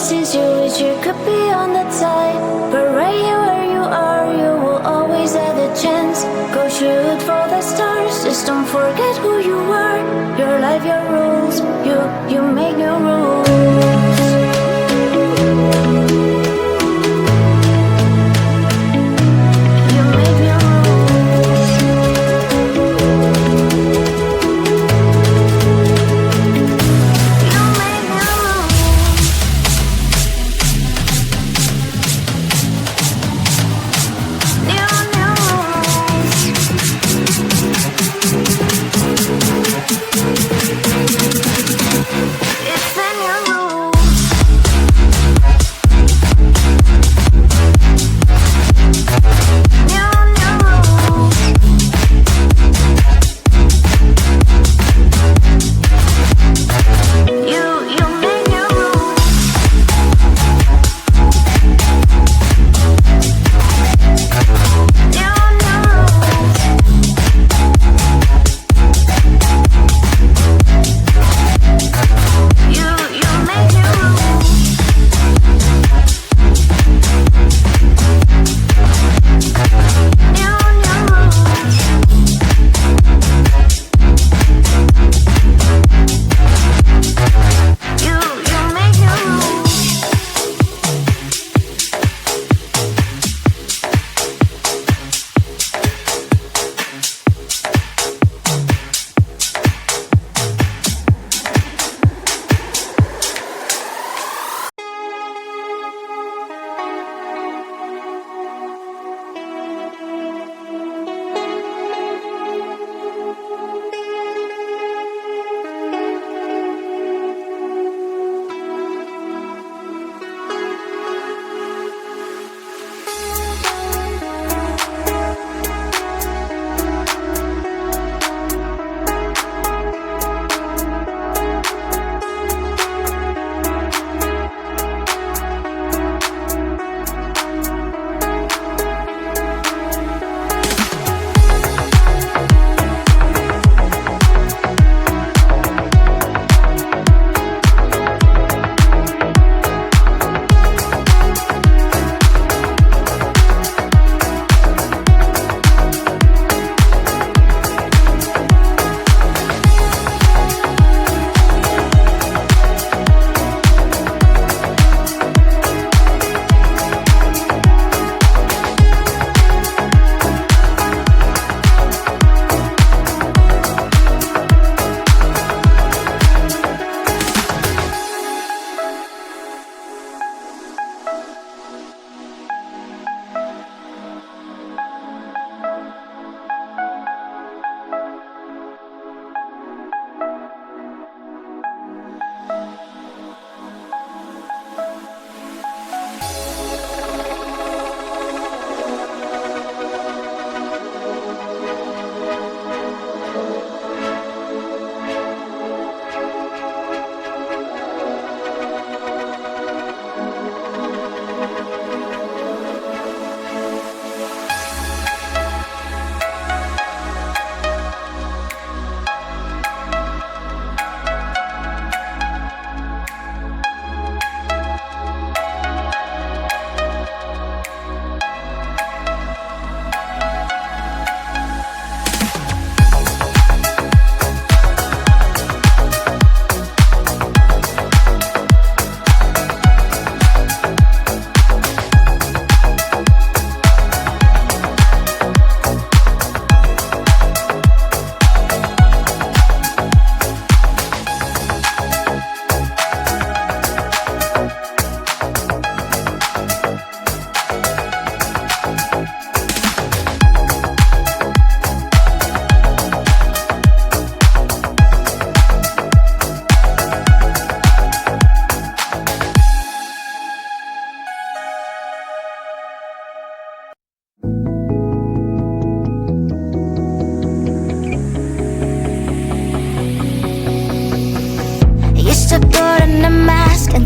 since you wish you could be on that side. But right here where you are, you will always have the chance. Go shoot for the stars, just don't forget who you are. Your life, your rules, you make your rules.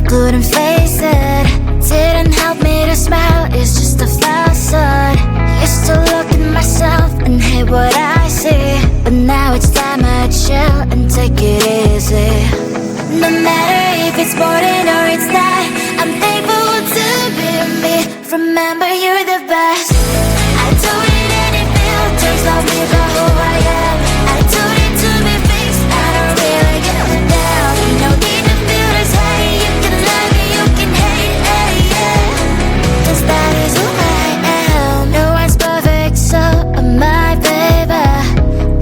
couldn't face it. Didn't help me to smile, it's just a facade. Used to look at myself and hate what I see, but now it's time I chill and take it easy. No matter if it's boring or it's not, I'm thankful to be me. Remember, you're the best. I don't need any filters, love me for who I am. I don't need to be fixed, I don't really give a damn. No need to feel this hate, you can love me, you can hate, yeah. Cause that is who I am. No one's perfect, so am I, baby.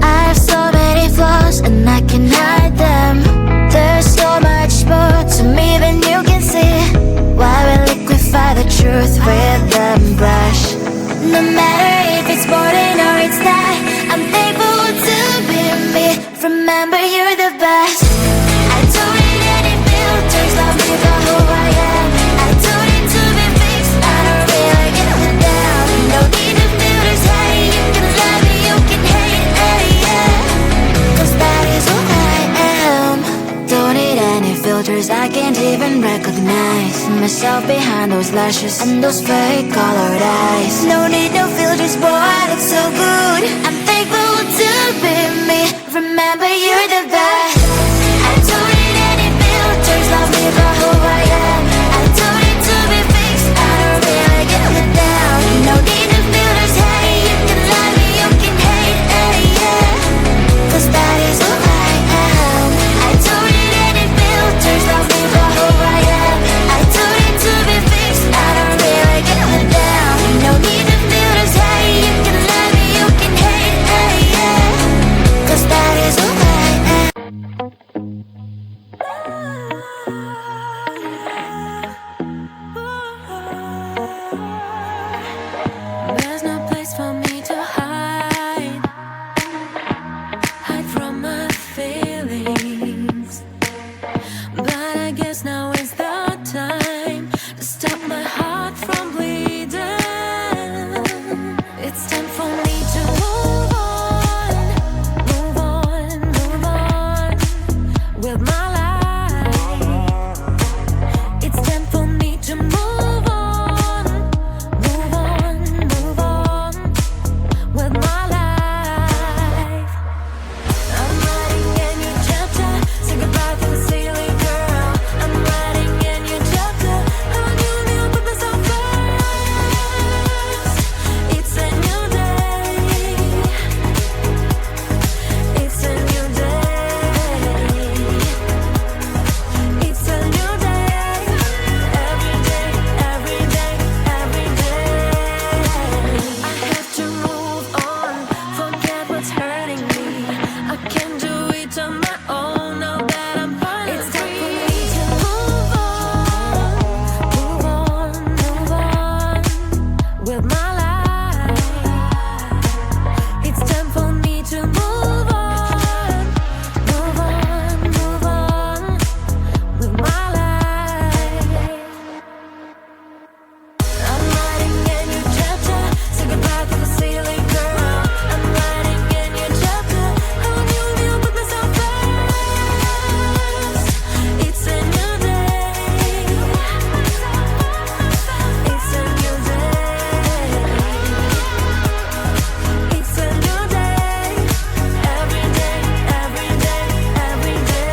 I have so many flaws and I can hide them. There's so much more to me than you can see. Why we liquefy the truth with the brush? No matter if it's boring or it's not, I'm thankful to be me. Remember, you're the best. I don't need any filters, love me for who I am. I don't need to be fixed, I don't really give a damn. No need to feel this hate, you can love me, you can hate, yeah. Cause that is who I am. Don't need any filters, I can't even recognize myself behind those lashes and those fake colored eyes. No need no filters, boy, I look so good. I'm thankful to be me. Remember, you're the best. I don't need any filters, love me for who I am. I don't need to be fixed, I don't really give a damn. No need to feel this hate, you can love me, you can hate, yeah. Cause that is who I am. I don't need any filters, love me for who I am. I don't need to be fixed, I don't really give a damn. No need to feel this hate, you can love me, you can hate, yeah. Cause that is who I am. There's no place for me to hide from my feelings. But I guess now is the time to stop my heart from bleeding. It's time for me to move on, move on, move on with my life. It's time for me to move on, move on, move on with my life. I'm writing a new chapter, say goodbye to the silly girl. I'm writing a new chapter, how new me put myself first. It's a new day, it's a new day, it's a new day. Every day, every day, every day. I have to move on, forget what's hurting me. I can't do it on my own now that I'm finally free. It's time for me to move on, move on, move on with my life. It's time for me to move on, move on, move on with my life. I'm writing a new chapter, say goodbye to the silly girl. I'm writing a new chapter, how new me put myself first. It's a new day, it's a new day, it's a new day. Every day, every day, every day.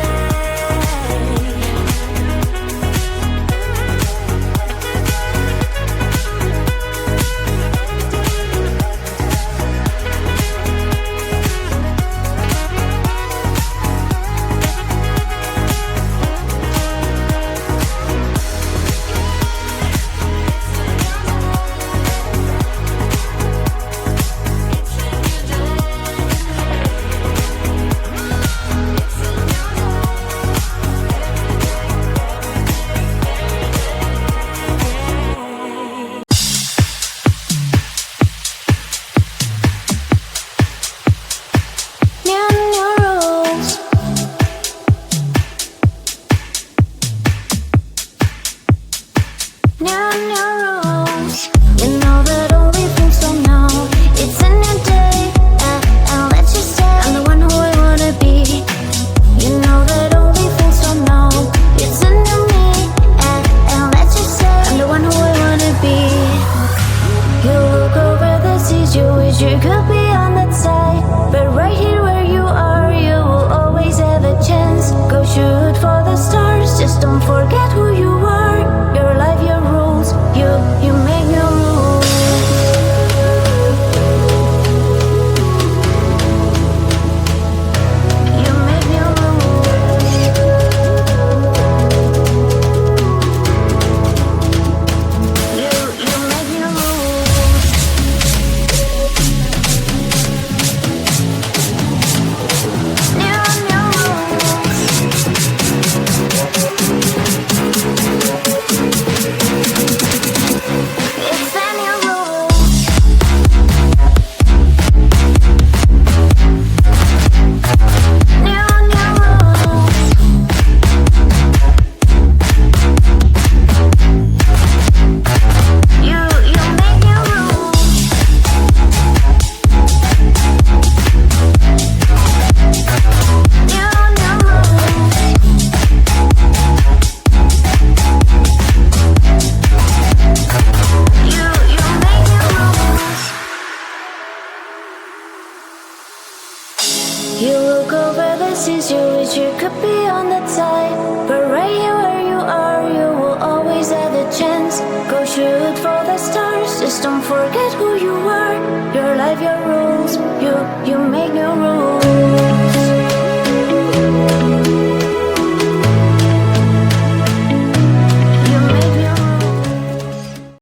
New rules. New rules. You know that all we think so now. It's a new day, and let's just say I'm the one who I wanna be. You know that all we think so now. It's a new me, could be on the tide, but right here where you are, you will always have a chance. Go shoot for the stars, just don't forget who you are. Your life, your rules, you make new rules.